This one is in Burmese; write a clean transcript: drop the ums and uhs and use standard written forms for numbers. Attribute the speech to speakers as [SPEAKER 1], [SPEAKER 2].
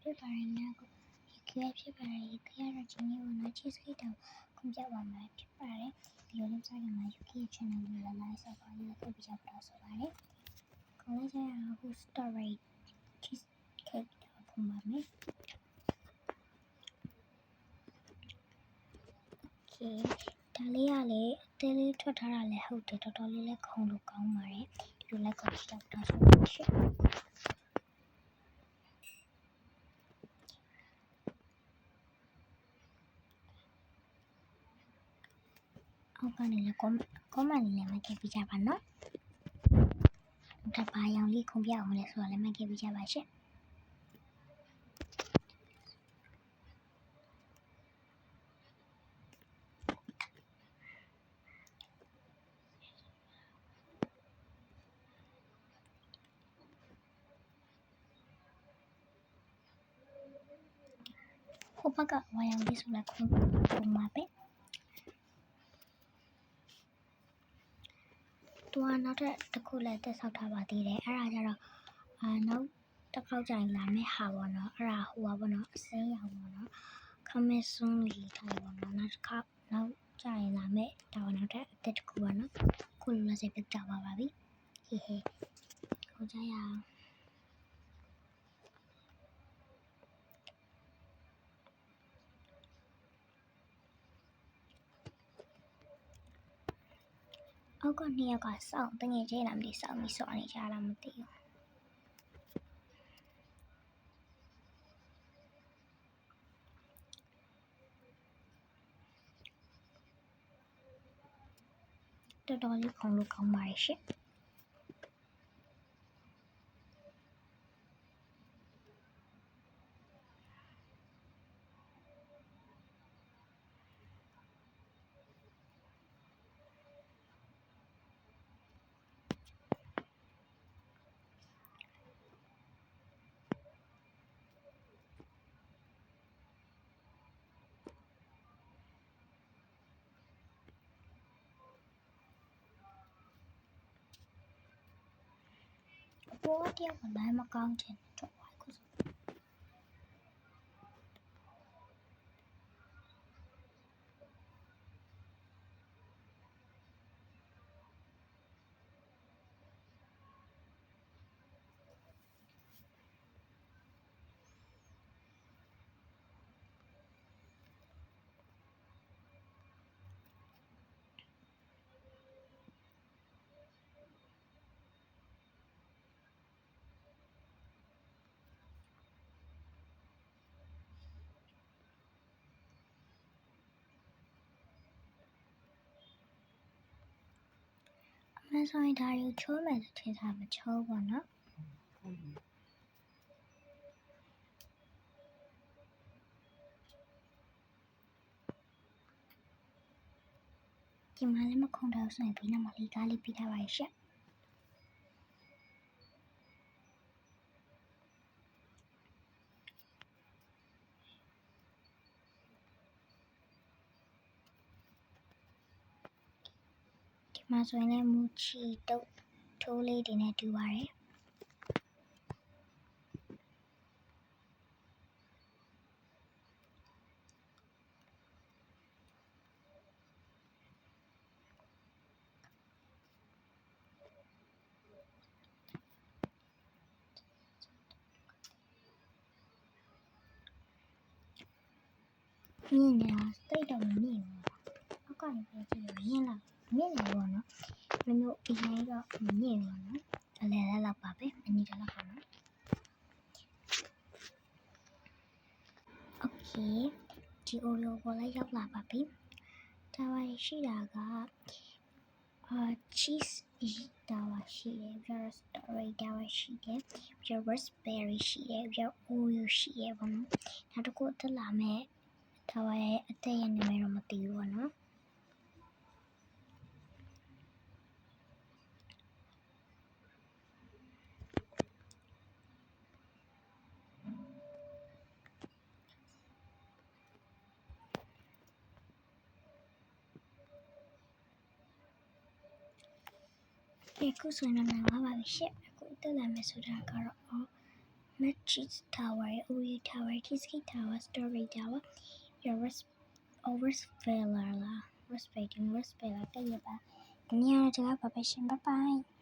[SPEAKER 1] ဖြစ်ပါတယ်များကိုခေတ်ဖြစ်ပါတယ်ခေတ်ရတဲ့ချင်းလေးကိုနောက်ချစ်စိတ်တောင်ခွန်ပြပါမယ်ဖြစ်ပါတယ်ဒီလိုလေးစားကြမှာ UK channel ကိုလာလိုက်ဆက်ပါလေးကိုပြချပြတော့ဆိုပါတယ်ခေါင်းလိုက်ကြရအောင် story cheese cake တော့ဖွင့်ပါမယ် Okay ဒါလေးကလည်းအသေးလေးထွက်ထားတာလည်းဟုတ်တယ်တော်တော်လေးလည်းခုံလို့ကောင်းပါတယ်ဒီလိုလည်းကိုပြချပြတော့ဆိုပါရှင့်အောက်ကနေလည်း comment လေးလည်းမခဲ့ပြကြပါနော်ဒါပါရောင်လေးခုံပြအောင်လဲဆိုတော့လည်းမခဲ့ပြကြပါရှင့်ဟိုဘက်ကဝါရောင်လေးဆိုလည်းခုံပါပဲသူကနောက်ထပ်တစ်ခုလည်းတက်ဆောက်ထားပါသေးတယ်အဲ့ဒါကြတော့နောက်တစ်ခေါက်ကြာရင်လာမယ့်ဟာပေါ့နော်အဲ့ဒါဟိုပါပေါ့နော်အစိမ်းရောင်ပေါ့နော် comment soon လေးထားပါတော့နောက်တစ်ခါနောက်ကြာရင်လာမယ့်ဒါကနောက်ထပ်အသက်တစ်ခုပါနော်ခုလိုလည်းစိတ်ပြတ်ကြပါပြီဟေးဟေးဟိုကြရအောင်အောက်ကနှစ်ယောက်ကစောင့်တငယ်ချင်းလာမသိစောင့်ပြီးစောင့်နေကြလားမသိဘူးတော်တော်လေးခုံလို့ကောင်းပါရဲ့ရှင့်ဘောတယောက်ကလည်းမကောင်းချင်တော့ပါခုစအမှန်ဆိုရင်ဒါတွေကိုချိုးမယ်ထင်တာမချိုးပါနော်ဒီမှာလည်းမခုံတော့ဆိုရင်ဘေးနားမှာလေးကားလေးပြထားပါရဲ့ရှင့်ဒီမှာဆိုရင်လည်းမူချီတုတ်ထိုးလေးတွေနဲ့တူပါတယ်မြင်နေတာစိတ်တော့မမြင်ဘူးအောက်ကနေပြကြည့်ရင်မြင်လားမြင်တယ်ပေါ့နော်မျိုးအရင်ကမမြင်ဘူးနော်အလဲလဲလောက်ပါပဲအနည်းတော့လောက်ပါနော်โอเคဒီ Oreo ပေါ်လိုက်ရောက်လာပါပြီဒါပါရှိတာကcheese ဒါပါရှိတယ်ပြီးတော့ strawberry ဒါပါရှိတယ်ပြီးတော့ raspberry ရှိတယ်ပြီးတော့ Oreo ရှိတယ်ပေါ့နော်နောက်တစ်ခုတက်လာမဲ့ဒါပါရဲ့အသက်ရဲ့နာမည်တော့မသိဘူးပေါ့နော်အခုဆိုရင်တော့နားပါပြီရှင့်အခုတက်လာမယ်ဆိုတာကတော့ Magic Tower, OU Tower, Cheesecake Tower, Strawberry Tower, your Rosevilla, Rosevilla, တနည်းအားဖြင့် bye bye